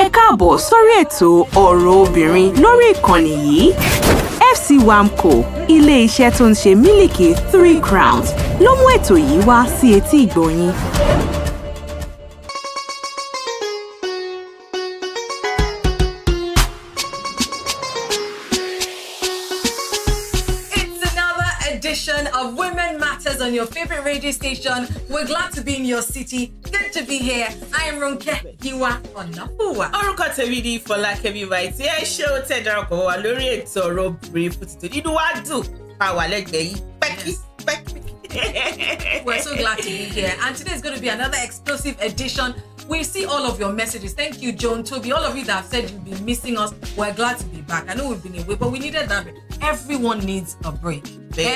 Ẹ káàbọ̀ sórí ètò ọ̀rọ̀ obìnrin lórí ìkànnì yìí. FC Wamco, ilé-iṣẹ́ tó ń ṣe mílìkì 3 Crowns, ló mú ètò yìí wá sí etí ìgbọ̀nyín. Of Women Matters on your favorite radio station. We're glad to be in your city. Good to be here. I am Ronke Giwa Onafuwa. Orúkọ tèmi ni Fọlákẹ́mi White. Ẹ ṣé o tẹ́ darapọ̀ wá lórí ètò ọ̀rọ̀ obìnrin fún títò. Inú wa dùn pa wà lẹ́gbẹ̀ẹ́ yìí. Pẹ́kí. We're so glad to be here. And today is going to be another explosive edition. We see all of your messages. Thank you, Joan, Toby. All of you that have said you've been missing us. We're glad to be back. I know we've been away, but we needed that break. Everyone needs a break.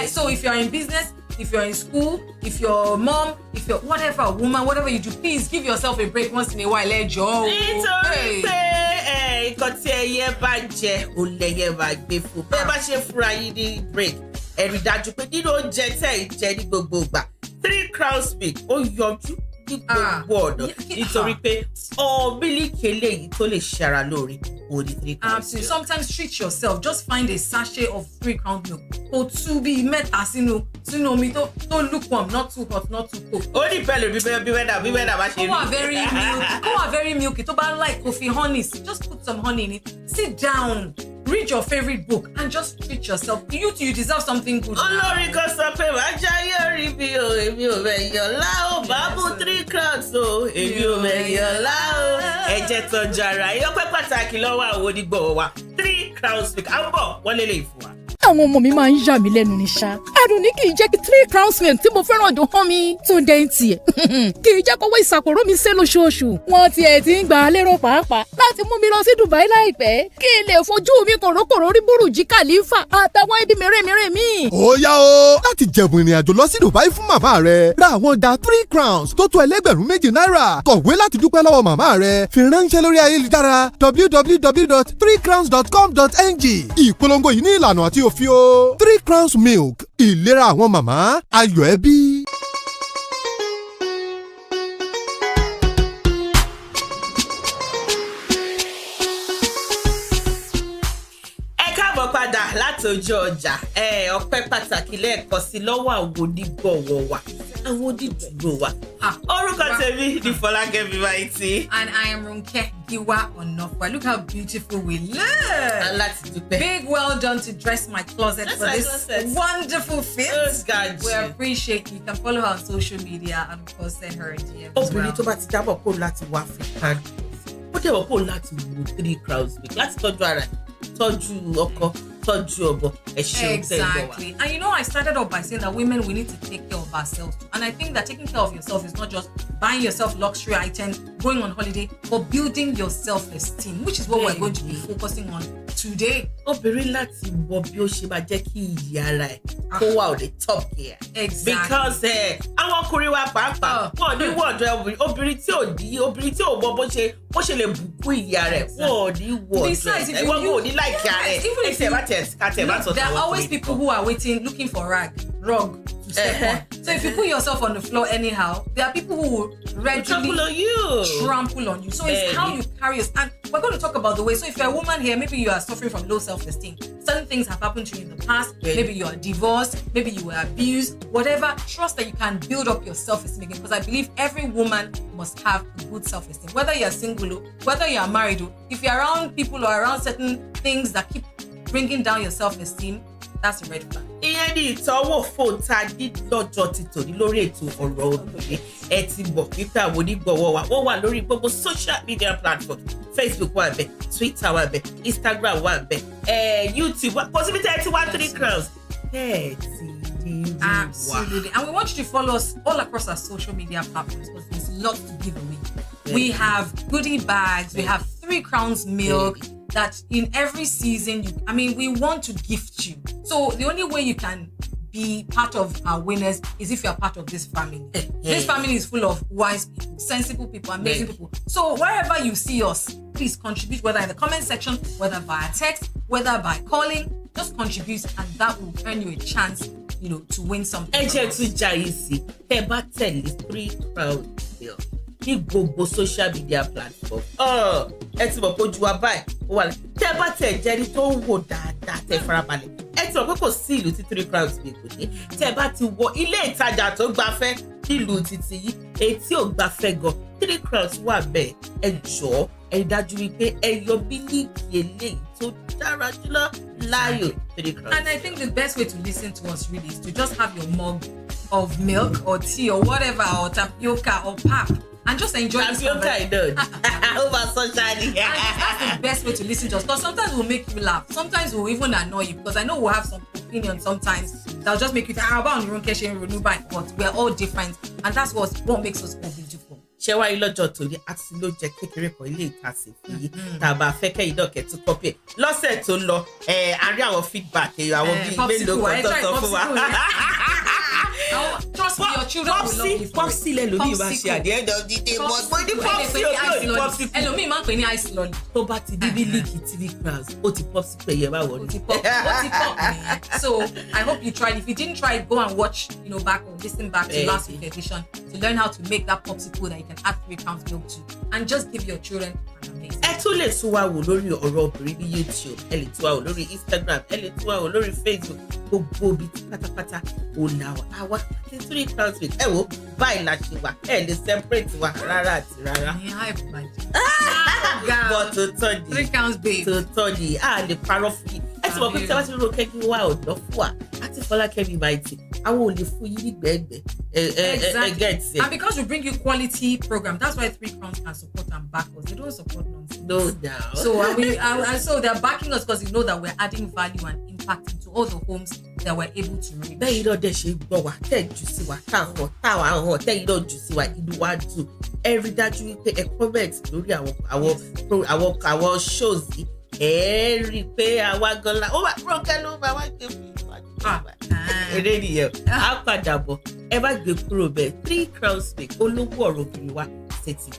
So if you're in business, if you're in school, if you're a mom, if you're whatever, a woman, whatever you do, please give yourself a break once in a while. Let go. Nítorí pé nǹkan tí ẹyẹ bá jẹ ò lẹyẹ bá gbé fún. Bẹ́ẹ̀ bá ṣe fúnra yín ní break, ẹ rí dájú pé nínú oúnjẹ tẹ́ ẹ jẹ ní gbogbo ìgbà 3 Crowns milk ó yọjú ní gbogbo ọ̀nà nítorí pé mílíkì eléyìí tó lè ṣara lóore ó ní 3 Crowns. Absolutely. Sometimes treat yourself. Just find a sachet of 3 Crowns milk. Or 2 bí mẹ́ta sínú omi tó lukewarm, not too hot, not too cold. Ó ní pẹ̀lú bí wẹ́dà bá ṣe rí. Kó wà very milky. Tó bá like coffee, honey, just put some honey in it. Sit down. Read your favorite book and just treat yourself. You deserve something good. Olórí kan sọ pé màá jáyé orí mi o, èmi ò mẹ̀yàn lá o, bá mú 3 Crowns o, èmi ò mẹ̀yàn lá o. Ẹ jẹ́ tọ́jú ara yín. Ọpẹ́ pàtàkì lọ́wọ́ àwọn onígbọ̀wọ́ wa 3 Crowns milk. À ń bọ̀ wọ́n lélẹ̀ ìfún wa. Àwọn ọmọ mi máa ń yà mí lẹ́nu ní ṣá. Adùn ní kì í jẹ́ kí 3 Crowns milk tí mo fẹ́ràn dùn hàn mi. Tó ń dẹ́yìn tiẹ̀. Kì í jẹ́ kọ́wọ́ ìsàkóró mi sé lóṣooṣù. Wọ́n tiẹ̀ ti ń gbà á lérò pàápàá láti mú mi lọ sí Dubai láìpẹ́. Kí n lè fojú mi kòrókòró rí Burj Khalifa àtàwọn ibi mèremère mi. Ó yá o! Láti jẹ̀bùn ìrìn àjò lọ sí Dubai fún màmá rẹ̀. Ra àwọn ọjà 3 Crowns tó tó ẹlẹ́gbẹ̀rún $2 Kọ̀wé láti dúpẹ́ lọ́wọ́ màmá rẹ̀. Fi ránṣẹ́ lórí ayélujára www.3crowns.com.ng. Ìpolongo yìí ní ìlànà àti òfin o. 3 Crowns milk, ìlera àwọn màmá, ayọ̀ ẹbí. Padà láti ojú ọjà ọpẹ́ pàtàkì lẹ́ẹ̀kan sí lọ́wọ́ àwọn onígbọ̀wọ́ wa àwọn onídùúró wa. Orúkọ tèmi ni Fọlákẹ́mi White. And I am Ronke Giwa Onafuwa. Look how beautiful we look. Láti dúpẹ́. Big well done to dress my closet for this wonderful fit. We appreciate you. You can follow her on social media and of course send her a DM as well. Obìnrin tó bá ti jábọ̀ kó láti wá African. Ó dẹ̀ wọ́n kó láti wo 3 Crowns milk láti tọ́jú ara ẹ̀. Tọ́jú ọkọ, tọ́jú ọbọ, ẹ ṣeun. Exactly. And you know, I started off by saying that women, we need to take care of ourselves too. And I think that taking care of yourself is not just buying yourself luxury items, going on holiday, but building your self-esteem, which is what we're going to be focusing on today. Obìnrin láti wọ bí ó ṣe máa jẹ́ kí ìyá ara ẹ̀ kó wà on the top gear. Exactly. Because àwọn ọkùnrin wa pàápàá wọn ní wọ̀ọ̀dọ̀ obìnrin tí ò mọ bó ṣe lè bùkún ìyá rẹ̀ wọ́n ní wọ̀ọ̀dọ̀ wọ́n kò ní láìkí ara ẹ̀. There are always people who are waiting, looking for rug to step on. So if you put yourself on the floor anyhow, there are people who will regularly trample on you. So it's how you carry yourself. And we're going to talk about the way. So if you're a woman here, maybe you are suffering from low self-esteem. Certain things have happened to you in the past. Maybe you are divorced. Maybe you were abused. Whatever. Trust that you can build up your self-esteem again. Because I believe every woman must have a good self-esteem. Whether you're single, whether you're married, if you're around people or around certain things that keep bringing down your self-esteem, that's a red flag. Ìyẹn ni ìtọ́wò fóun tá a ní lọ́jọ́ ti tòní lórí ètò ọ̀rọ̀ obìnrin. Ẹ ti mọ̀ pípẹ́ àwọn onígbọ̀wọ́ wa. Wọ́n wà lórí gbogbo social media platform. Facebook wà bẹ̀, Twitter wà bẹ̀, Instagram wà bẹ̀, YouTube wà. Kò síbi tẹ́ ẹ ti wá 3 Crowns. Absolutely. And we want you to follow us all across our social media platforms because there's lots to give away. We have goodie bags. We have 3 Crowns milk. That in every season, we want to gift you. So the only way you can be part of our winners is if you're part of this family. This family is full of wise people, sensible people, amazing people. So wherever you see us, please contribute, whether in the comment section, whether via text, whether by calling, just contribute and that will earn you a chance, to win something. Ẹ jẹ́ tún jà yìí sí. Ẹ bá tẹ̀lé 3 Crowns milk. ní gbogbo social media platform. Ẹ ti mọ̀ pé ojú wa báyìí ó wà lẹ́yìn. Tẹ́ bá tẹ̀ jẹ́rí tó ń wò dáadáa tẹ́ farabalẹ̀. Ẹ ti mọ̀ pé kò sí ìlú tí 3 Crowns mi kò ní. Tẹ́ bá ti wọ ilé ìtajà tó gbafẹ́ nílùú títí yìí, èyí tí ò gbafẹ́ gan, 3 Crowns wà bẹ́ẹ̀. Ẹ jọ̀ọ́ ẹ dájú wípé ẹ yọ mílíkì eléyìí tó dára jùlọ láàyò 3 Crowns. And I think the best way to listen to us really is to just have your mug of milk or tea or whatever, or tapioca or pap, and just enjoy this conversation. Over sunshine. That's the best way to listen to us, because sometimes we'll make you laugh, sometimes we'll even annoy you, because I know we'll have some opinions sometimes that'll just make you think about your own question, but we're all different, and that's what makes us all beautiful. Ṣé wá rí lọ́jọ́ tòní àti ló jẹ́ kékeré kan ilé ìtasìn fún yìí tàbá fẹ́kẹ́ ìdọ̀kẹ́ tó kọ́pì lọ́sẹ̀ tó lọ a rí àwọn feedback àwọn bíi mélòó kan tó sọ fún wa. Trust me, your children will love you. Popsi lẹ́lòmíì máa ṣe at the end of the day but mo ní popsi òbí òní popsi kù. Ẹlòmíì máa ń pè ní ice lolly. Tó bá ti di mílíkì 3 Crowns ó ti popsi pé yẹ bá wọlé. Ó ti pop nìyẹn. So I hope you tried. If you didn't try it, go and watch back or listen back to last week's edition to learn how to make that popsicle that you can add 3 Crowns milk to, and just give your children an amazing. Ẹ tún lè tún wá wò lórí ọ̀rọ̀ obìnrin ní YouTube, ẹ lè tún wá wò lórí Instagram, ẹ lè tún wá wò lórí Facebook, gbogbo ibi tí pátápátá ò là wá ní 3 Crowns milk. Ẹ wo báyìí la ṣe wà, ẹ lè separate wa rárá àti rárá. Ní hype bàjẹ́. But tó tọ́ di 3 Crowns babe. tó tọ́ di a lè parọ́ fún yín. Ẹ ti mọ̀ pé tí a bá ti rò kẹ́kí wá ọ̀dọ́ fún wa àti Fọlákẹ́mi Mighty àwọn ò lè fún yín nígbẹ̀ẹ́gbẹ̀. Exactly. And because we bring you quality program, that's why 3 Crowns can support and back us. They don't support nonsense. No doubt. So and so they're backing us because they know that we're adding value and impact into all the homes that we're able to reach. Bẹ́ẹ̀ náà dẹ̀ ṣe gbọ́ wa tẹ̀ jù sí wa táwọn hàn tẹ̀yìn náà jù sí wa inú wa dùn. Ẹ rí dájú wípé ẹ comment lórí àwọn shows yìí. Ẹ rí pé àwa gan la ó wà Rónkẹ́ ló bá wá gbé fún wa. Eré nìyẹn á padà bọ̀ ẹ bá gbé kúrò bẹ́ẹ̀ 3 Crowns milk olówó ọ̀rọ̀ obìnrin wa ṣètì.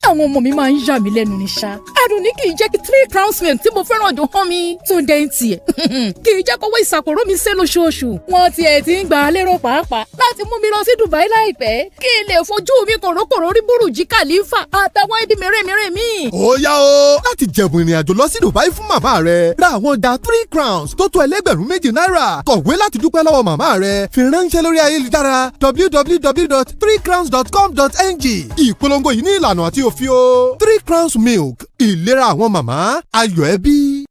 Àwọn ọmọ mi máa ń yà mí lẹ́nu ní ṣá. Adùn ní kì í jẹ́ kí 3 Crowns milk tí mo fẹ́ràn dùn hàn mi. Tó ń dẹ́yìn tiẹ̀. Kì í jẹ́ kówó ìsàkóró mi sé lóṣooṣù. Wọ́n tiẹ̀ ti ń gbà á lérò pàápàá láti mú mi lọ sí Dubai láìpẹ́. Kí n lè fojú mi kòrókòró rí Burj Khalifa àtàwọn ibi mèremère mi. Ó yá o! Láti jẹ̀bùn ìrìn àjò lọ sí Dubai fún màmá rẹ̀, ra àwọn ọjà 3 Crowns tó tó $2,000 náírà. Kọ̀wé láti dúpẹ́ lọ́wọ́ màmá rẹ̀. Fi ránṣẹ́ lórí ayélujára www.3crowns.com.ng. Ìpolongo yìí ní ìlànà àti òfin o. 3 Crowns milk, ìlera àwọn màmá, ayọ̀ ẹbí.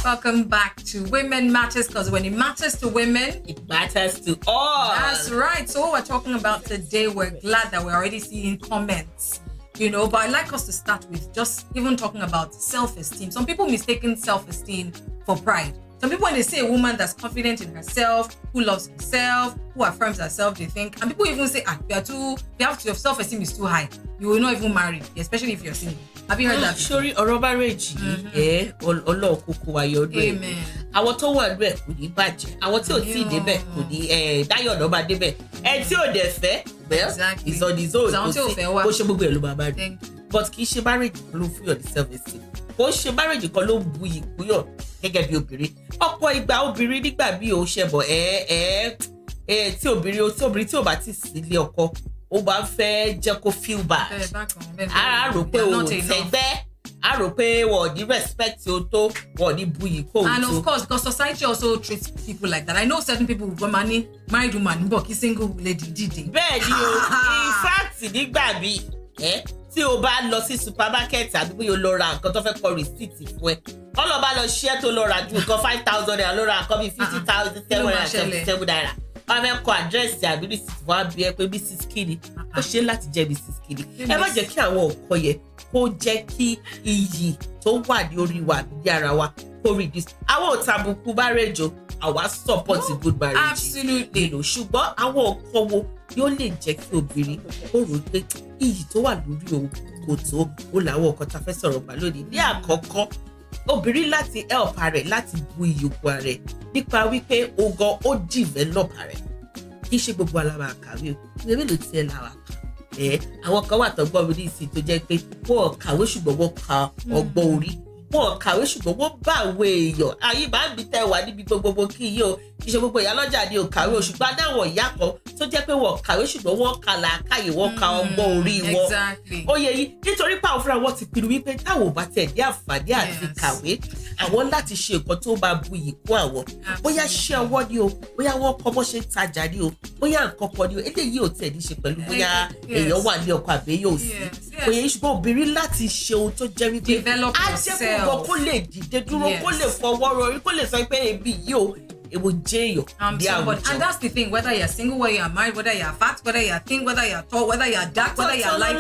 Welcome back to Women Matters, because when it matters to women, it matters to all. That's right. So what we're talking about today, we're glad that we're already seeing comments, but I'd like us to start with just even talking about self-esteem. Some people mistaken self-esteem for pride. Some people, when they say a woman that's confident in herself, who loves herself, who affirms herself, they think, and people even say, your self-esteem is too high. You will not even marry, especially if you're single. Have you heard that? Sorry, ọ̀rọ̀ marriage yìí, Ọlọ́run kúkú wa yọ ọdún ẹ̀. Amen. Àwọn tó wà lóẹ̀ kò ní bàjẹ́. Àwọn tí ò tí ì débẹ̀ kò ní Dáyọ̀ náà bá débẹ̀. Ẹ tí ò dẹ̀ fẹ́, Exactly. is on his own. Àwọn tí ò fẹ́ wá. Bó ṣe gbogbo ẹ̀ ló máa bá rí. But kì í ṣe marriage kan ló fún yàn ní self-esteem. Kò ṣe marriage kan ló bu ìpínyàn gẹ́gẹ́ bí obìnrin. Ọ̀pọ̀ ìgbà obìnrin nígbà bí ó ṣe bọ̀ tí obìnrin tí ò bá ti sí ilé ọkọ ó bá ń fẹ́ jẹ́ kó feel bad. A rò pé o tẹ́gbẹ́, a rò pé wọ́n ní respect o tó, wọ́n ní buyì kó o tó. And of course, because society also treats people like that. I know certain people with money, married woman, but single lady did. Bẹ́ẹ̀ni o, in fact nígbà míì tí o bá lọ sí supermarket àbí bóyá o lọ ra nǹkan tó fẹ́ kọ receipt fún ẹ ọlọ́ba lọ ṣẹ́ tó lọ ra ju nǹkan 5,000 naira lọ ra nǹkan bíi 50,777 naira wọ́n fẹ́ kọ àdírẹ́sì àbí receipt wọ́n á bí ẹ pé Mrs. Kini ó ṣe láti jẹ́ Mrs. Kini. Ẹ má jẹ́ kí àwọn ọkọ yẹn kó jẹ́ kí iyì tó wà ní orí wa ní ara wa kó reduce. Àwọn ò tàbùkù marriage o, àwa support good marriage. Absolutely. Ṣùgbọ́n àwọn ọkọ wo yóò lè jẹ́ kí obìnrin ó rò pé iyì tó wà lórí òun kò tó ó làwọn ọkọ tá a fẹ́ sọ̀rọ̀ pa lónìí. Ní àkọ́kọ́ obìnrin láti help rẹ̀ láti bu ìyókù rẹ̀ nípa wípé ogan ó develop rẹ̀ kì í ṣe gbogbo alábàá kàwé o ìwé mélòó tiẹ̀ làwà kà àwọn kan wà tọ́gbọ́n mi ní ìsìn tó jẹ́ pé wọ́n kàwé ṣùgbọ́n wọ́n ka ọgbọ́n orí wọn kàwé ṣùgbọ́n wọ́n bá àwọn èèyàn ayé bá ń bí tẹ́ wà níbi gbogbo kí yìí o iṣẹ́ gbogbo ìyá lọ́jà ni ò kàwé ṣùgbọ́n adáwọ̀ ìyá kan tó jẹ́ pé wọ́n kàwé ṣùgbọ́n wọ́n kà làákàyè wọ́n ka ọgbọ́n orí wọn ó yẹ yìí nítorí pé àwọn fúnra wọn ti pinnu wípé táwọn ò bá tẹ̀ ní àǹfààní àti kàwé àwọn láti ṣe nǹkan tó máa bu iyì kún àwọn bóyá ṣẹ́ ọwọ́ ni o bóyá wọ́n kọ́ bó ṣe ń tajà ni o bóyá nǹkan kan ni o eléyìí ò tẹ̀ ní ṣe pẹ̀lú bóyá èèyàn wà ní ọkọ àbẹ́yẹ ò sí òye ṣùgbọ́n obìnrin láti ṣe ohun tó jẹ́ wípé á jẹ́ kó lè dìde dúró kó lè fọwọ́ rọrí kó lè sọ pé ebi yìí o èwo jẹ́ èèyàn bí àwùjọ. And that's the thing, whether you're single, whether you're married, whether you're fat, whether you're thin, whether you're tall, whether you're dark, whether you're light,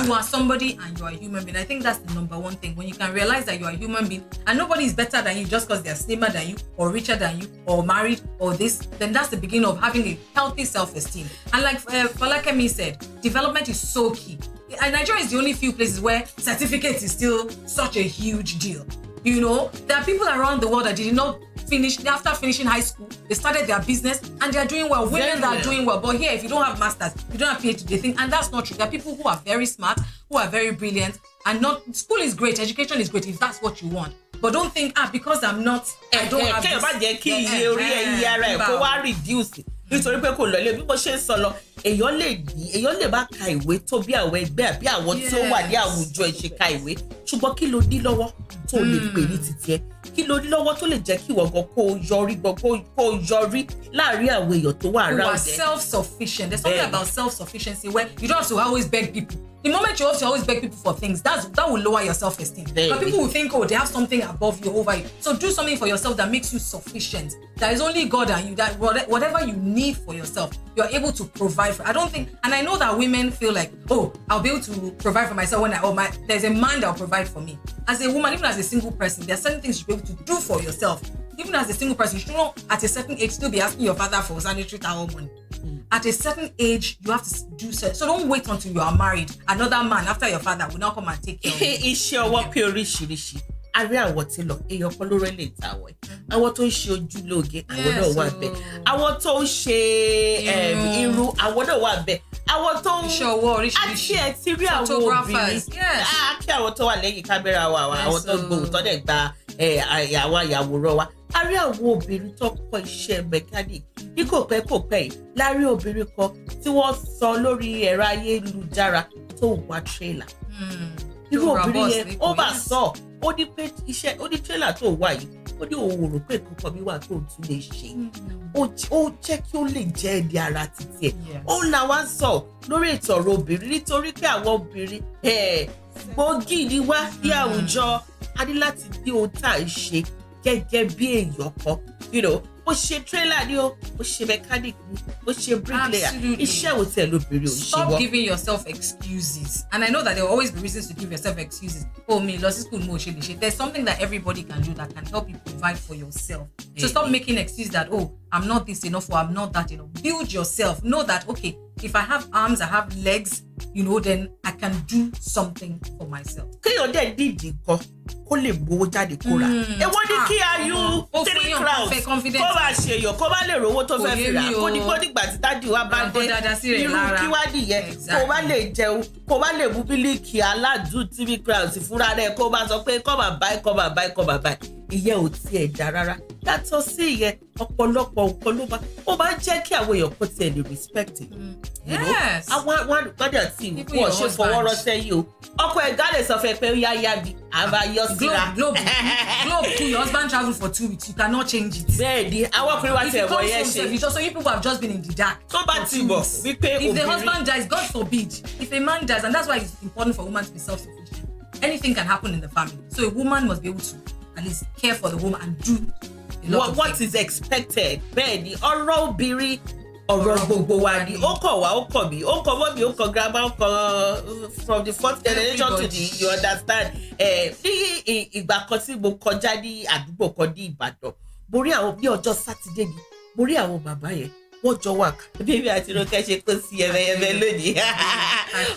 you are somebody and you are a human being. I think that's the number one thing, when you can realize that you are a human being and nobody is better than you just because they're slimmer than you or richer than you or married or this, then that's the beginning of having a healthy self-esteem. And like Falakemi said, development is so key. And Nigeria is the only few places where certificates is still such a huge deal. You know, there are people around the world that did not finish, after finishing high school, they started their business and they're doing well. Women that are doing well. But here, if you don't have masters, you don't have PhD, they think, and that's not true. There are people who are very smart, who are very brilliant, and not, school is great, education is great if that's what you want. But don't think, because I'm not, I don't have this. Nítorí pé kò lọlé bí mo ṣe ń sọ lọ èèyàn lè bá ka ìwé tó bí àwọn ẹgbẹ́ àbí àwọn tí ó wà ní àwùjọ ìṣèkà ìwé ṣùgbọ́n kí ló ní lọ́wọ́ tó lè pè ní títí ẹ kí ló ní lọ́wọ́ tó lè jẹ́ kí ìwọ gan kó yọrí láàrin àwọn èèyàn tó wà around there. You are self-sufficient. There's something about self-sufficiency where you don't have to always beg people. The moment you have to always beg people for things, that will lower your self-esteem. But people will think, they have something above you, over you. So do something for yourself that makes you sufficient. There is only God and you, that whatever you need for yourself, you're able to provide for. I don't think, and I know that women feel like, I'll be able to provide for myself when there's a man that'll provide for me. As a woman, even as a single person, there are certain things you'll be able to do for yourself. Even as a single person, you should not at a certain age still be asking your father for sanitary towel money. At a certain age, you have to do so. So don't wait until you are married. Another man after your father will now come and take care of you. Iṣẹ́ ọwọ́ pé oríṣiríṣi. A rí àwọn tí lọ, èèyàn kan ló rẹ́lẹ̀ ìta àwọ̀ ẹ̀. Àwọn tó ń ṣe ojúlóge, àwọn náà wà bẹ́ẹ̀. Àwọn tó ń ṣe irun, àwọn náà wà bẹ́ẹ̀. Àwọn tó ń iṣẹ́ ọwọ́ oríṣiríṣi. Àti ẹ̀ ti rí àwọn obìnrin. Kí àwọn tó wà lẹ́yìn kámẹ́rà wa, àwọn tó gbòòrò tó dẹ̀ gba àwọn àyàwòrán wa. A rí àwọn obìnrin tó kọ́ iṣẹ́ mechanic ní kò pẹ́ yìí láàrin obìnrin kan tí wọ́n sọ lórí ẹ̀rọ ayélujára tó ń wá tírélà. Irú obìnrin yẹn ó bá sọ ó ní pé ó ní tírélà tó wà yìí ó ní òun rò pé nǹkan mi wà tó tún lè ṣe ó jẹ́ kí ó lè jẹ́ ẹni ara títí ẹ̀ ó là wá sọ lórí ètò ọ̀rọ̀ obìnrin nítorí pé àwọn obìnrin gbòógì ni wá ní àwùjọ a ní láti ní ohun tá à ń ṣe gẹ́gẹ́ bí èèyàn kan ó ṣe trailer ni ó ṣe mechanic ni ó ṣe bricklayer iṣẹ́ wo tẹ̀ lóbìnrin ò ṣe wọ́n. Stop giving yourself excuses, and I know that there will always be reasons to give yourself excuses. Me lọ sí school mo ṣe lè ṣe. There's something that everybody can do that can help you provide for yourself. So stop making excuses that I'm not this enough or I'm not that enough. Build yourself. Know that if I have arms, I have legs, then I can do something for myself. Kéèyàn dẹ̀ dídì kan kó lè gbowó jáde kó rà. Èwo ni kí ayú 3 crowns kó bá ṣe yọ kó bá lè rówó tó fẹ́ fi rà kó ní kó nígbà tí dájú wa bá dé irú kí wá nìyẹn kó bá lè jẹun kó bá lè mú bílíkì aládùn 3 crowns fúnra rẹ̀ kó bá sọ pé come and buy. Ìyẹn ò tiẹ̀ dá rárá. Yàtọ̀ sí ìyẹn ọ̀pọ̀lọpọ̀ nǹkan ló máa ń jẹ́ kí àwọn èèyàn kó tiẹ̀ lè respect it. Yes. Àwọn àgbàdà tí wọ́n ṣe fọwọ́ rọ́ sẹ́yìn o. Ọkọ ẹ̀gá lè sọ fẹ́ pé ó yá bí àbá yọ síra. Globe your husband travel for 2 weeks, you cannot change it. Bẹ́ẹ̀ni, àwọn ọkùnrin wa tẹ̀ wọ̀ yẹn ṣe. If you people have just been in the dark. Tó bá ti bọ̀ wípé obìnrin. If the husband dies, God forbid. If a man dies, and that's why it's important for a woman to be self-sufficient. Anything can happen in the family. So a woman must be able to at least care for the woman and do a lot of what things. Is expected. Bẹ́ẹ̀ni, ọ̀rọ̀ obìnrin ọ̀rọ̀ gbogbo wa ni ó kọ̀ wá ó kọ̀ mí ó kọ̀ mọ́ mi ó kọ̀ grandma ó kọ̀ from the 4th generation to the you understand. Ní ìgbà kan tí mo kọjá ní àdúgbò kan ní Ìbàdàn mo rí àwọn bí ọjọ́ sátidé ni mo rí àwọn bàbá yẹn wọ́n jọ wà ká bébí àti Rónkẹ́ ṣe kó sí ẹ̀mẹ́yẹmẹ́ lónìí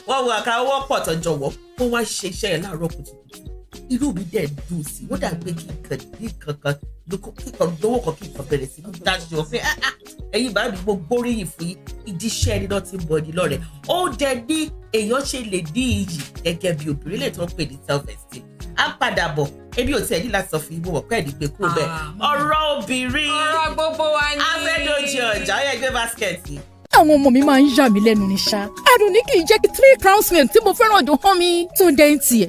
wọ́n wà ká wọ́n pọ̀ tọ́jọ́ wọ́n wá ṣe iṣẹ́ yẹn láàárọ̀ kùtùkùtù irú mi dẹ̀ dùn sí wọ́n dàgbé kíkan lówó kan kíkan bẹ̀rẹ̀ sí ní dájú ọ pé ẹ̀yin bá mi mo gbóríyìn fún yín ìdí iṣẹ́ ẹni náà ti ń bọ̀ ní lọ́rẹ̀ ó dẹ̀ ní èèyàn ṣe lè ní iyì gẹ́gẹ́ bí obìnrin lè tó ń pè ní self-esteem á padà bọ̀ ebi ò tiẹ̀ ní láti sọ fún ibo ọ̀pẹ́ ẹ̀dí pé kú bẹ́ẹ̀ ọ̀rọ̀ obìnrin ọ̀rọ̀ gbogbo wa ni afẹ́dọ̀jì ọjà ó yẹ gbé báskẹ̀tì. àwọn ọmọ mi máa ń yà mí lẹ́nu ní ṣá. Àdùnní kì í jẹ́ kí 3 crowns milk tí mo fẹ́ràn jù hàn mi. Túndé ń tiẹ̀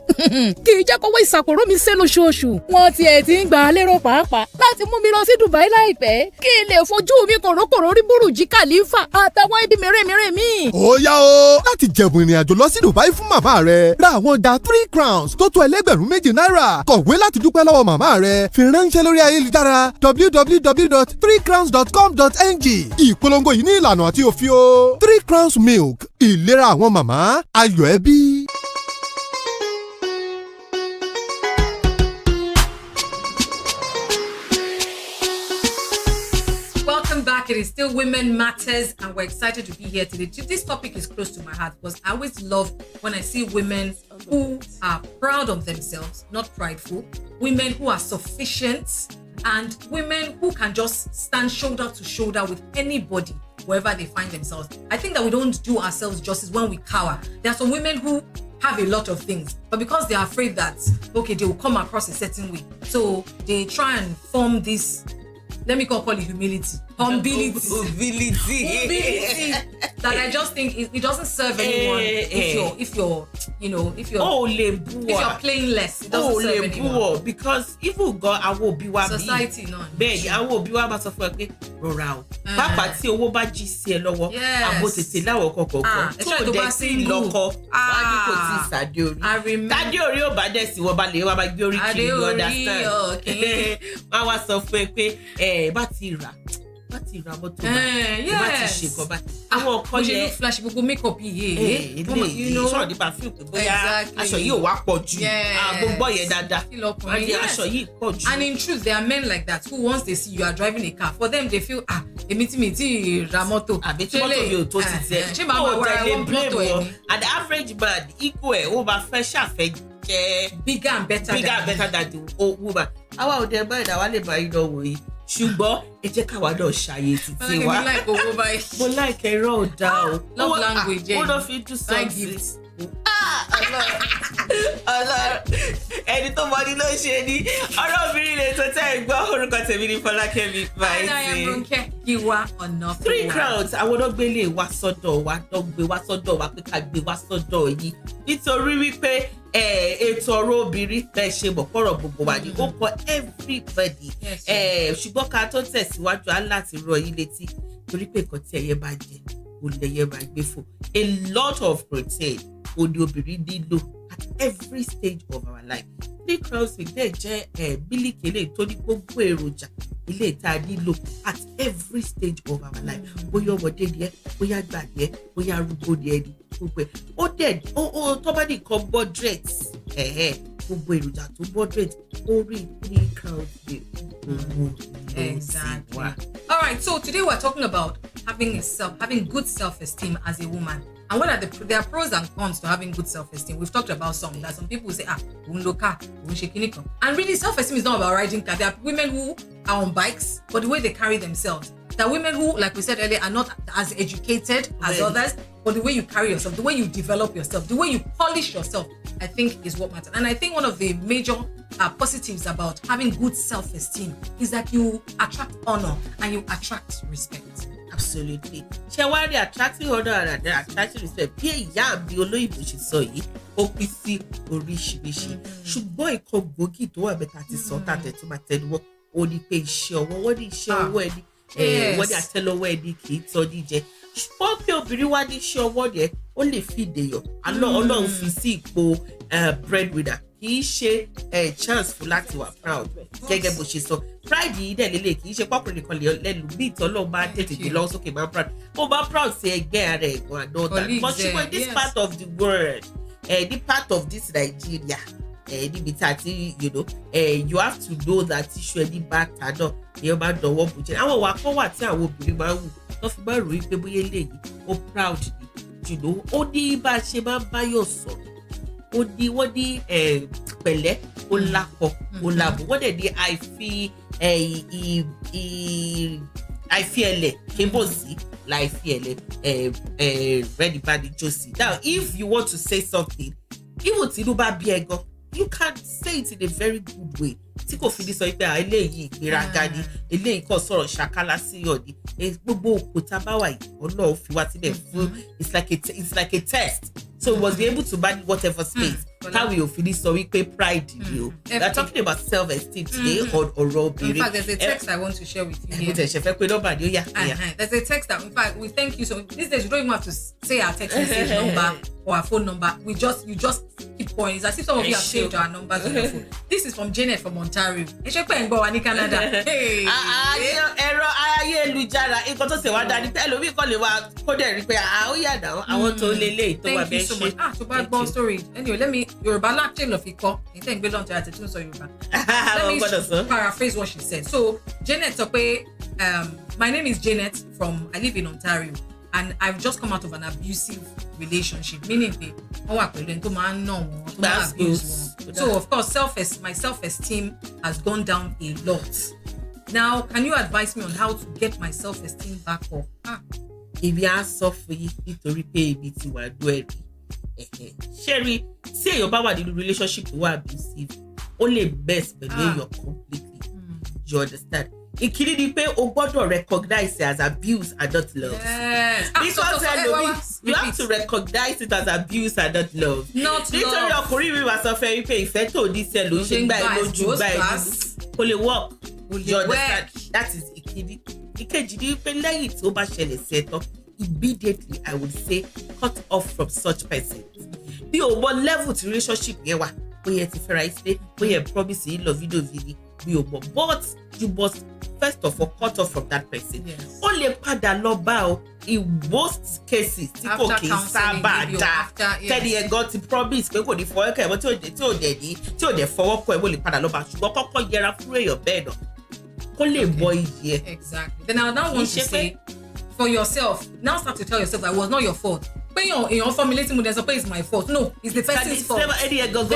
kì í jẹ́ kówó ìsàkóró mi sé lóṣooṣù. Wọ́n tiẹ̀ ti ń gbà á lérò pàápàá láti mú mi lọ sí Dubai láìpẹ́ kí n lè fojú mi kòrókòró rí Burj Khalifa àtàwọn ibi mèremère mi. ó yá o láti jẹ̀bùn ìrìn àjò lọ sí Dubai fún màmá rẹ ra àwọn ọjà 3 crowns tó tó ẹlẹ́gbẹ̀rún méjì náírà kọ̀wé láti dúpẹ́ lọ́wọ́ màmá rẹ fi ránṣẹ́ lórí ayélujára www.3crowns.com.ng ìpolongo yìí ní ìlànà àti òfin o 3 crowns milk ìlera àwọn màmá ayọ̀ ẹbí. Welcome back. It is still Women Matters, and we're excited to be here today. This topic is close to my heart because I always love when I see women who are proud of themselves, not prideful, women who are sufficient, and women who can just stand shoulder to shoulder with anybody wherever they find themselves. I think that we don't do ourselves justice when we cower. There are some women who have a lot of things, but because they are afraid that, okay, they will come across a certain way, so they try and form this, let me call it humility. Humility. That I just think it doesn't serve anyone if you're playing less. It doesn't serve anyone. Because if you go awo biwa society no. Bẹ́ẹ̀ni awo biwa bá sọ fún ẹ pé rọra o. Pápá tí owó bá jí sí ẹ lọ́wọ́, àbò tètè láwọ̀ kọ̀ọ̀kan. Tó dẹ̀ sí lọ́kọ, wá ní kò tí ì sàdé orí. Sàdé orí ò bá dẹ̀ sí wọ́n bá lè wá bá gbé orí kiri, you understand? Wọ́n wá sọ fún ẹ pé bá ti rà mọ́tò bá ti ṣe nǹkan bá àwọn ọkọ yẹn flash gbogbo makeup yìí sọ̀rọ̀ nípa fíìmù pé bóyá aṣọ yìí ò wá pọ̀ jù gbogbo yẹn dáadáa aṣọ yìí pọ̀ jù. And in truth there are men like that who once they see you are driving a car, for them they feel èmi tí mi ti ra mọ́tò àbí tí mọ́tò mi ò tó ti tẹ ṣé màá máa wọra wọn mọ́tò ẹ̀ ni. And the average man equal ẹ̀ ó máa fẹ́ ṣàfẹ́ jẹ́ bigger and better than the woman. àwa ò dẹ̀ báyìí àwa lè máa yín náà wòye ṣùgbọ́n ẹ jẹ́ káwa náà ṣàyè títí wa. Mo like ẹ̀rọ ọ̀dà o. Love language ẹ̀. Wọ́n lọ fi do something. Ọlọ́run ẹni tó mọ ní ló ṣe ni ọ̀rọ̀ obìnrin lè tó tẹ́ ẹ gbọ́ orúkọ tèmi ní Fọlákẹ́mi báyìí. I am Ronke Giwa ọ̀nà 3 crowns àwọn ọlọ́gbẹ́lẹ̀ wá sọ́dọ̀ wa lọ́gbé wá sọ́dọ̀ wa pé ká gbé wá sọ́dọ̀ yìí nítorí wípé ètò ọ̀rọ̀ obìnrin bẹ́ẹ̀ ṣe mọ̀ pọ̀rọ̀ gbogbo wa ni ó kọ everybody ṣùgbọ́n ká tó tẹ̀síwájú á láti rọ yín létí torí pé nǹkan tí ẹyẹ bá jẹ kò lẹyẹ máa gbé fún a lot of protein òní obìnrin nílò at every stage of our life. 3 crowns milk dẹ̀ jẹ́ mílíkì eléyìí tó ní gbogbo èròjà ilé ìta nílò at every stage of our life. Bóyá ọmọdé ni ẹ bóyá àgbà ni ẹ bóyá arúgbó ni ẹ ní gbogbo ẹ ó dẹ̀ ó tó bá nìkan moderate gbogbo èròjà tó moderate ó rí 3 crowns milk. Exactly. All right, so today we're talking about having good self-esteem as a woman. And what are there are pros and cons to having good self-esteem. We've talked about some. That some people say, and really self-esteem is not about riding car. There are women who are on bikes, but the way they carry themselves. There are women who, like we said earlier, are not as educated as others, but the way you carry yourself, the way you develop yourself, the way you polish yourself, I think is what matters. And I think one of the major positives about having good self-esteem is that you attract honor and you attract respect. Absolutely. Ṣé wá rí attracting honor and attracting respect bí ìyá àbí olóyìnbó ṣe sọ yìí ó pín sí oríṣiríṣi ṣùgbọ́n ìkan gbòógì tó wà mẹ́ta ti sọ tàbí tó máa tẹnuwọ́ ó ní pé iṣẹ́ ọwọ́ wọ́n ní iṣẹ́ ọwọ́ ẹni wọ́n ní àtẹ́lẹwọ́ ẹni kì í tọ́ ní jẹ ṣùgbọ́n pé obìnrin wá ní iṣẹ́ ọwọ́ yẹn ó lè fi ìdèyàn Ọlọ́run fi sí ipò breadwinner kì í ṣe chance fún láti wà proud gẹ́gẹ́ bó ṣe sọ pride yìí dẹ̀ lélẹ̀ kì í ṣe pọ́pùrù nìkan lẹ́nu bí ìtọ́ Ọlọ́run bá tètè dé lọ́wọ́ sókè máa proud ó bá proud sí ẹgbẹ́ ara ẹ̀gbọ́n àdọ́ta but ṣùgbọ́n this part of the world the part of this Nigeria níbi tá a ti you have to know that iṣu ẹni bá ta náà èèyàn máa dọ̀wọ́ bò jẹ́ àwọn ìwà kan wà tí àwọn obìnrin máa ń wù tó fi máa ròyìn pé bóyá eléyìí ó proud ni ó ní bá a ṣe máa ń báyọ̀ sọ̀rọ̀ wọ́n ní pẹ̀lẹ́ ó lápọ̀ ó làbọ̀ wọ́n dẹ̀ ní àìfi ẹ̀lẹ̀ kébò sí láìfi ẹ̀lẹ̀ ready bá ní jòsí. Now if you want to say something even tí inú bá bí ẹ gan you can say it in a very good way. Tí kò fi ní sọ pé eléyìí ìgbéraga ni, eléyìí kò sọ̀rọ̀ ṣàkálà sí yọ̀ ni. Gbogbo òkúta bá wà yìí, Ọlọ́run fi wá síbẹ̀ fún it's like a test. So we must be able to manage whatever space. How we finish so we pay pride in you. We're talking about self-esteem today or robbery. In fact, there's a text I want to share with you here. There's a text that, in fact, we thank you. So these days, you don't even have to say our text message number or our phone number. You just keep calling. It's as if some of you have saved our numbers on your phone. This is from Janet from Ontario. Canada. Hey. Thank you so much. So bad ball story. Anyway, let me Yoruba lecture of Iko. Let me paraphrase what she said. So Janet my name is Janet I live in Ontario, and I've just come out of an abusive relationship, meaning so of course my self-esteem has gone down a lot. Now, can you advise me on how to get my self-esteem back up? If you are suffering, nítorí pé ibi tí wà dúró Sherry, say your power in the relationship to abusive, only best but you're completely. You understand? It can be o gbọ́dọ̀ recognize it as abuse and not love. Yes. Because you have to recognize it as abuse and not love. Not love. Nítorí ọkùnrin mi wá sọ fẹ́ wípé ìfẹ́ tó ní sẹ́ ló ṣe gbá ẹ lójú gbá ẹ nínú. Kò lè work. You understand? That is ìkíní. Ìkejì ni wípé lẹ́yìn tí ó bá ṣẹlẹ̀ sí ẹ tán, immediately I would say cut off from such person. Bí o mọ level tí relationship yẹn wà, bóyá ti fẹ́ra ìsílẹ̀, bóyá promise yìí lọ video bí o mọ, but you must first of all cut off from that person. Ó lè padà lọ bá o in most cases tí kò kì í sábà dá tẹ́lẹ̀ ẹ̀gọ́ ti promise pé kò ní fọwọ́ kẹ́ ẹ̀mọ́ tí ò dẹ̀ fọwọ́ kọ́ ẹ̀ mo lè padà lọ bá ṣùgbọ́n kọ́kọ́ yẹra fún èèyàn bẹ́ẹ̀ náà kó lè mọ iyì ẹ̀. Exactly. Then I now want to say for yourself, now start to tell yourself that it was not your fault. When you're formulating with them, it's my fault. No, it's the person's fault. Any adult,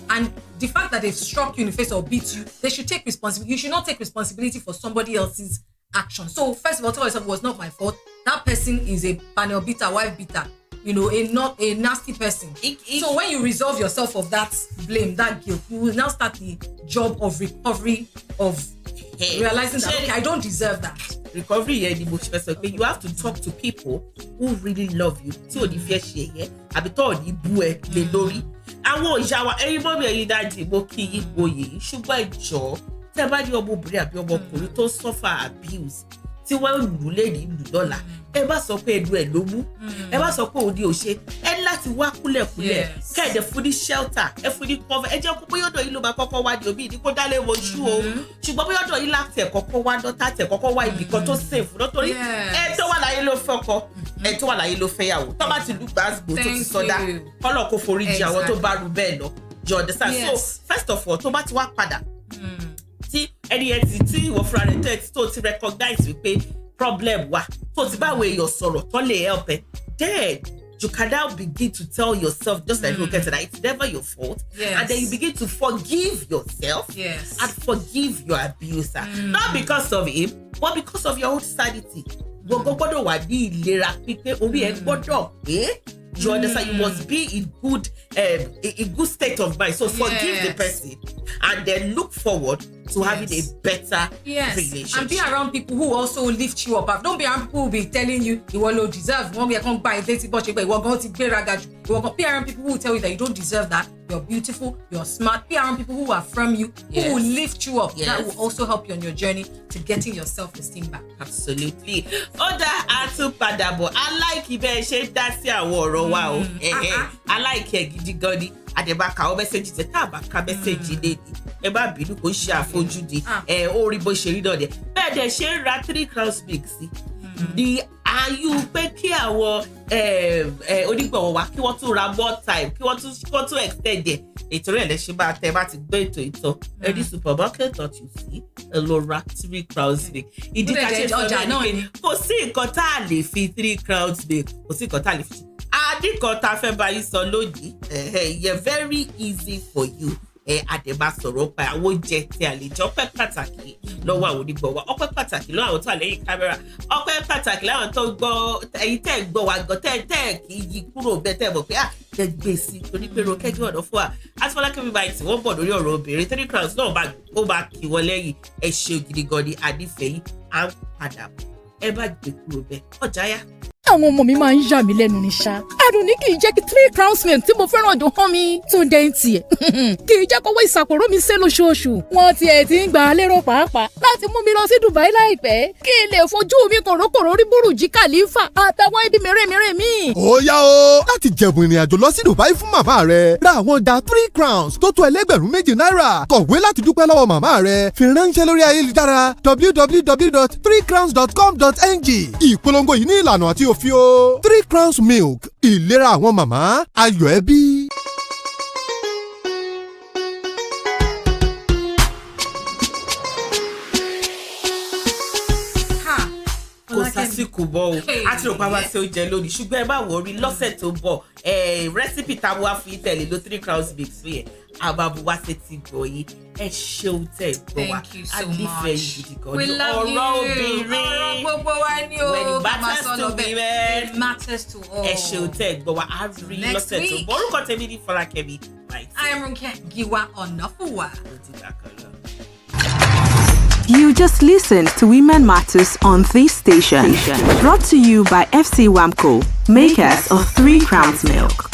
and the fact that they've struck you in the face or beat you, they should take responsibility. You should not take responsibility for somebody else's action. So first of all, tell yourself it was not my fault. That person is a panel beater, wife beater. Not a nasty person. So when you resolve yourself of that blame, that guilt, you will now start the job of recovery, of realizing that okay, I don't deserve that. Recovery here the most person. You have to talk to people who really love you. Tí o ní fẹ́ ṣe yẹ, àbí tó ní bú ẹ lé lórí. Àwọn ìyá wa ẹ̀yin mọ́ mi ẹ̀yin dájú mo kí yín gboyè. Ṣùgbọ́n ìjọ tẹ́ bá ní ọmọbìnrin àbí ọmọkùnrin tó suffer abuse tí wọ́n lù lé ní ìlú lọ́la. Ẹ bá sọ pé ẹnu ẹ̀ ló mú. Ẹ bá sọ pé òdi ò ṣe. Ẹ láti wá kúlẹ̀kúlẹ̀. Kẹ́ẹ̀dẹ̀ fún ní shelter. Ẹ fún ní cover. Ẹ jẹ́ kó bóyá ọ̀dọ̀ yìí ló máa kọ́kọ́ wá ní òbí ní kó dálé wojú o. Ṣùgbọ́n bóyá ọ̀dọ̀ yìí láti ẹ̀ kọ́kọ́ wá dọ́tà tẹ̀ kọ́kọ́ wá ibì kan tó safe lọ́tọ́rí. Ẹ tó wà láyé ló fẹ́ ọkọ. Ẹ tó wà láyé ló fẹ́ yàwó. Tó bá ti lù gbàgbó tó ti sọdá. Kọ́lọ̀ kó forí jì àwọn tó bá rú bẹ́ẹ̀ lọ. You understand? So first of all, tó bá ti wá padà. Tí ẹni ẹ tí ìwọ fúnra rẹ̀ tẹ̀ tó ti recognize wípé problem wa tó ti báwo èèyàn sọ̀rọ̀ tó lè help ẹ then you can now begin to tell yourself just like Roke said that it's never your fault and then you begin to forgive yourself and forgive your abuser not because of him but because of your own sanity gbogbo gbọ́dọ̀ wà ní ìlera pípé orí ẹ gbọ́dọ̀ pé you understand you must be in good state of mind so forgive the person and then look forward to having a better relationship. And be around people who also lift you up. Don't be around people who will be telling you ìwọ ló deserve. Wọ́n bí ẹ kàn gba ìdẹ́tí bọ́ ṣe pé ìwọ gan ti gbéraga jù. Be around people who will tell you that you don't deserve that. You're beautiful, you're smart. Be around people who affirm you, who will lift you up. That will also help you on your journey to getting your self-esteem back. Absolutely. Oda Atupadabo. I like ibẹ̀ ṣe dá sí àwọn ọ̀rọ̀ wa o. I like ẹ gidi gan ni. Àdèbàkà ọ mẹ́sẹ̀jì tẹ̀ tá àbàkà mẹ́sẹ̀jì lé ní. Ẹ bá bínú kò ṣe àfojúdi. Ó rí bó ṣe rí náà dẹ̀. Bẹ́ẹ̀ dẹ̀ ṣe ń ra 3 crowns mix sí. Di ayú pé kí àwọn onígbọ̀wọ̀ wa kí wọ́n tún ra more time kí wọ́n tún extend ẹ̀. Ètò rẹ̀ lẹ́sẹ̀ bá tẹ bá ti gbé ètò ìtàn. Any supermarket that you see, ẹ lọ ra 3 crowns mix. Ìdí ká ṣe sọ bẹ́ẹ̀ ni pé kò sí nǹkan tá a lè fi 3 crowns mix kò sí nǹkan tá a lè fi. Àdìkan tá a fẹ́ bá yín sọ lónìí, yẹ very easy for you. Àdèmà sọ̀rọ̀ pa àwọn oúnjẹ tí a lè jẹ ọpẹ́ pàtàkì lọ́wọ́ àwọn onígbọ̀wọ́ ọpẹ́ pàtàkì lọ́wọ́ àwọn tó wà lẹ́yìn kámẹ́rà ọpẹ́ pàtàkì láwọn tó gbọ́ ẹ̀yin tẹ́ gbọ́ wa gan tẹ́ kì í yí kúrò bẹ́ẹ̀ tẹ́ mọ̀ pé kẹ́ gbé sí torí pé ro kẹ́gbẹ́ ọ̀dọ́ fún wa àti Fọlákẹ́mi báyìí tí wọ́n bọ̀ lórí ọ̀rọ̀ obìnrin 3 crowns náà ó bá kí wọ́n lẹ́yìn ẹ ṣe ògidì gan ni àdìfẹ́yìn à ń padà bọ̀ ẹ bá gbé kúrò bẹ́ẹ̀ ọjà yá. àwọn ọmọ mi máa ń yà mí lẹ́nu ní ṣá. adùn ní kì í jẹ́ kí 3 crowns milk tí mo fẹ́ràn dùn hàn mi. Túndé ń tiẹ̀ kì í jẹ́ kówó ìsàkóró mi sé lóṣooṣù. wọ́n tiẹ̀ ti ń gbà á lérò pàápàá láti mú mi lọ sí Dubai láìpẹ́ kí n lè fojú mi kòrókòró rí Bùrùjí Khalifa àtàwọn ibi mèremère mi. ó yá o láti jẹ̀bùn ìrìn àjò lọ sí Dubai fún màmá rẹ ra àwọn ọjà 3 crowns tó tó ẹlẹ́gbẹ̀rún 2 náírà kọ̀wé láti dúpẹ́ lọ́wọ́ màmá rẹ fi ránṣẹ́ lórí ayélujára www.3crowns.com.ng ìpolongo yìí ní ìlànà àti òfin o 3 crowns milk ìlera àwọn màmá ayọ̀ ẹbí. kò sásìkò bọ̀ o àti rò pàmò àti oúnjẹ lónìí ṣùgbọ́n ẹ bá wọ̀ rí lọ́sẹ̀ tó bọ̀ rẹ́sípì tá a wá fún ìtẹ̀lé ló 3 crowns mix fún yẹn àbábúwá ṣe ti gbọ̀ yìí ẹ ṣeun tẹ̀ gbọ́ wa àdìfẹ́ yìí gidi gan ni ọ̀rọ̀ obìnrin ọ̀rọ̀ gbogbo wa ni o when it matters to women it matters to all. ẹ ṣeun tẹ̀ gbọ́ wa á rí lọ́sẹ̀ tó bọ̀ orúkọ tèmi ní Fọlákẹ́mi Ronke Giwa Ọ̀nàfùwà. You just listened to Women Matters on this station. Brought to you by FC Wamco, makers of 3 Crowns Milk.